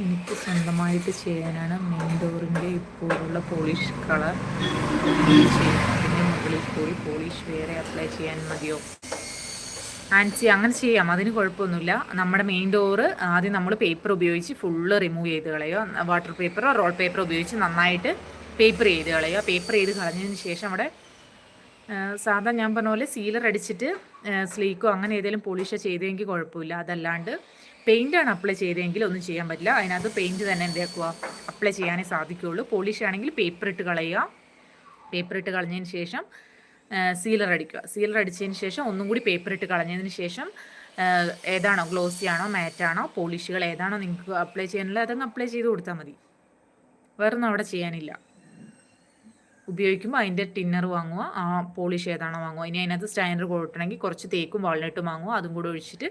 എനിക്ക് സ്വന്തമായിട്ട് ചെയ്യാനാണ് മെയിൻ ഡോറിൻ്റെ ഇപ്പോഴുള്ള പോളിഷ് കളർ ചെയ്യണം. അതിൻ്റെ മുകളിൽ പോയി പോളിഷ് വേറെ അപ്ലൈ ചെയ്യാൻ മതിയോ? ആൻസി അങ്ങനെ ചെയ്യാം, അതിന് കുഴപ്പമൊന്നുമില്ല. നമ്മുടെ മെയിൻ ഡോറ് ആദ്യം നമ്മൾ പേപ്പർ ഉപയോഗിച്ച് ഫുള്ള് റിമൂവ് ചെയ്ത് കളയുക. വാട്ടർ പേപ്പറോ റോൾ പേപ്പറോ ഉപയോഗിച്ച് നന്നായിട്ട് പേപ്പർ ചെയ്ത് കളയുക. പേപ്പർ ചെയ്ത് കളഞ്ഞതിന് ശേഷം അവിടെ സാധാ ഞാൻ പറഞ്ഞ പോലെ സീലർ അടിച്ചിട്ട് സ്ലീക്കോ അങ്ങനെ ഏതെങ്കിലും പോളിഷോ ചെയ്തെങ്കിൽ കുഴപ്പമില്ല. അതല്ലാണ്ട് പെയിൻ്റാണ് അപ്ലൈ ചെയ്തെങ്കിൽ ഒന്നും ചെയ്യാൻ പറ്റില്ല. അതിനകത്ത് പെയിൻറ്റ് തന്നെ എന്താക്കുക അപ്ലൈ ചെയ്യാനേ സാധിക്കുകയുള്ളൂ. പോളിഷ് ആണെങ്കിൽ പേപ്പർ ഇട്ട് കളയുക. പേപ്പർ ഇട്ട് കളഞ്ഞതിന് ശേഷം സീലർ അടിക്കുക. സീലർ അടിച്ചതിന് ശേഷം ഒന്നും കൂടി പേപ്പർ ഇട്ട് കളഞ്ഞതിന് ശേഷം ഏതാണോ ഗ്ലോസി ആണോ മാറ്റാണോ പോളിഷുകൾ ഏതാണോ നിങ്ങൾക്ക് അപ്ലൈ ചെയ്യാനുള്ളത് അതങ്ങ് അപ്ലൈ ചെയ്ത് കൊടുത്താൽ മതി. വേറൊന്നും അവിടെ ചെയ്യാനില്ല. ഉപയോഗിക്കുമ്പോൾ അതിൻ്റെ ടിന്നർ വാങ്ങുക, ആ പോളിഷ് ഏതാണോ വാങ്ങുക. ഇനി അതിനകത്ത് സ്റ്റാൻഡർ കൊടുക്കണമെങ്കിൽ കുറച്ച് തേക്കും വാൾനട്ടും വാങ്ങുക. അതും കൂടെ ഒഴിച്ചിട്ട്